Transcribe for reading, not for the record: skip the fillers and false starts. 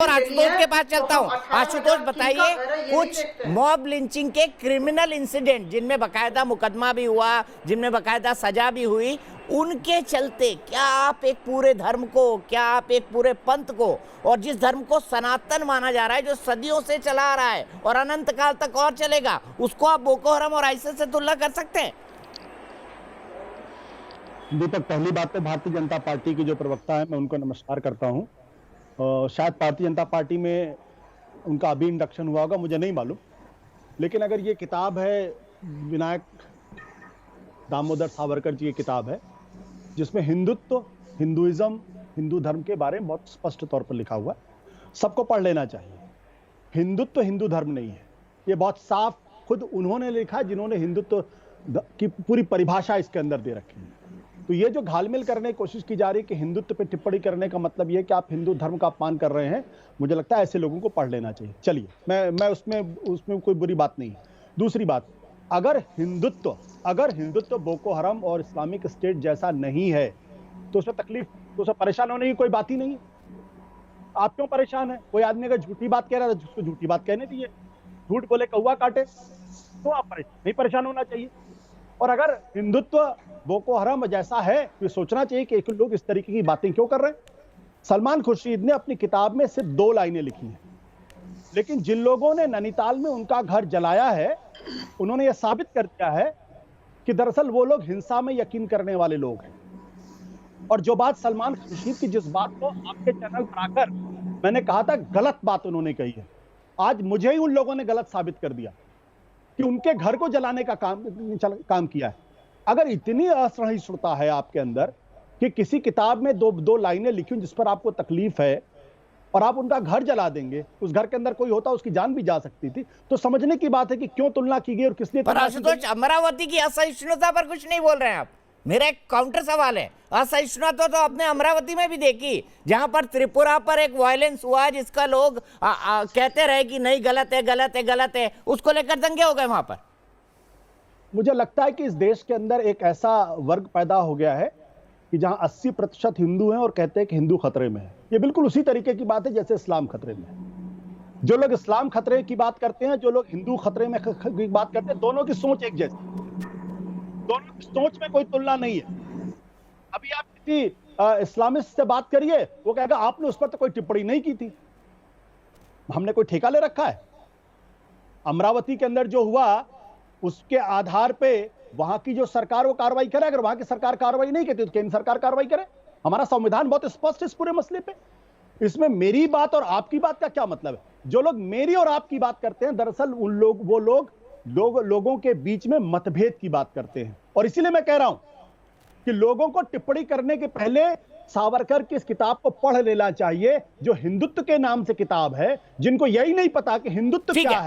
और आशुतोष के पास चलता हूँ। आशुतोष बताइए, कुछ मॉब लिंचिंग के क्रिमिनल इंसिडेंट जिनमें बकायदा मुकदमा भी हुआ, जिनमें बकायदा सजा भी हुई, उनके चलते क्या आप एक पूरे धर्म को, क्या आप एक पूरे पंथ को, और जिस धर्म को सनातन माना जा रहा है, जो सदियों से चला आ रहा है और अनंत काल तक और चलेगा, उसको आप बोको हराम और आईएसआईएस से तुलना कर सकते हैं? दीपक, पहली बात तो भारतीय जनता पार्टी की जो प्रवक्ता है, मैं उनको नमस्कार करता हूं। शायद भारतीय जनता पार्टी में उनका अभी इंडक्शन हुआ होगा, मुझे नहीं मालूम। लेकिन अगर ये किताब है, विनायक दामोदर सावरकर जी की किताब है, जिसमें हिंदुत्व, हिंदुइज्म, हिंदू धर्म के बारे में बहुत स्पष्ट तौर पर लिखा हुआ है, सबको पढ़ लेना चाहिए। हिंदुत्व हिंदू धर्म नहीं है, ये बहुत साफ खुद उन्होंने लिखा, जिन्होंने हिंदुत्व की पूरी परिभाषा इसके अंदर दे रखी है। तो ये जो घालमेल करने की कोशिश की जा रही है कि हिंदुत्व पे टिप्पणी करने का मतलब ये कि आप हिंदू धर्म का अपमान कर रहे हैं, मुझे लगता है ऐसे लोगों को पढ़ लेना चाहिए। चलिए, मैं उसमें कोई बुरी बात नहीं है। दूसरी बात, अगर हिंदुत्व बोको हराम और इस्लामिक स्टेट जैसा नहीं है तो उसमें तकलीफ, तो उसमें परेशान होने की कोई बात ही नहीं है। आप क्यों परेशान है? कोई आदमी अगर झूठी बात कह रहा है तो उसको झूठी बात कहने दीजिए, झूठ बोले कौवा काटे, तो आप नहीं परेशान होना चाहिए। और अगर हिंदुत्व बोको हराम जैसा है तो सोचना चाहिए कि लोग इस तरीके की बातें क्यों कर रहे हैं। सलमान खुर्शीद ने अपनी किताब में सिर्फ 2 लाइनें लिखी हैं, लेकिन जिन लोगों ने नैनीताल में उनका घर जलाया है, उन्होंने यह साबित कर दिया है कि दरअसल वो लोग हिंसा में यकीन करने वाले लोग हैं। और जो बात सलमान खुर्शीद की, जिस बात को आपके चैनल पर आकर मैंने कहा था गलत बात उन्होंने कही है, आज मुझे ही उन लोगों ने गलत साबित कर दिया कि उनके घर को जलाने का काम किया है। अगर इतनी असहिष्णुता है आपके अंदर कि किसी किताब में दो लाइनें लिखी जिस पर आपको तकलीफ है और आप उनका घर जला देंगे, उस घर के अंदर कोई होता उसकी जान भी जा सकती थी, तो समझने की बात है कि क्यों तुलना की गई और किसने। पर आशुतोष, अमरावती की असहिष्णुता पर कुछ नहीं बोल रहे हैं आप। मेरा एक काउंटर सवाल है, असहिष्णुता तो आपने अमरावती में भी देखी, जहां पर त्रिपुरा पर एक वायलेंस हुआ जिसका लोग कहते रहे कि नहीं, गलत है, गलत है, गलत है, उसको लेकर दंगे हो गए वहां पर। मुझे लगता है कि इस देश के अंदर एक ऐसा वर्ग पैदा हो गया है कि जहां 80% हिंदू हैं और कहते हैं कि हिंदू खतरे में है। ये बिल्कुल उसी तरीके की बात है जैसे इस्लाम खतरे में है। जो लोग इस्लाम खतरे की बात करते हैं, जो लोग हिंदू खतरे में की बात करते हैं, दोनों की सोच एक जैसी, दोनों की सोच में कोई तुलना नहीं है। अभी आप किसी इस्लामिस्ट से बात करिए, वो कहेगा आपने उस पर तो कोई टिप्पणी नहीं की थी। हमने कोई ठेका ले रखा है? अमरावती के अंदर जो हुआ उसके आधार पे वहां की जो सरकार वो कार्रवाई करे। अगर वहां की सरकार कार्रवाई नहीं करती तो केंद्र सरकार कार्रवाई करे। हमारा संविधान बहुत स्पष्ट है इस पूरे मसले पे। इसमें मेरी बात और आपकी बात का क्या मतलब है? जो लोग मेरी और आपकी बात करते हैं, दरअसल वो लोगों के बीच में मतभेद की बात करते हैं। और इसीलिए मैं कह रहा हूं कि लोगों को टिप्पणी करने के पहले सावरकर की इस किताब को पढ़ लेना चाहिए, जो हिंदुत्व के नाम से किताब है, जिनको यही नहीं पता कि हिंदुत्व क्या है।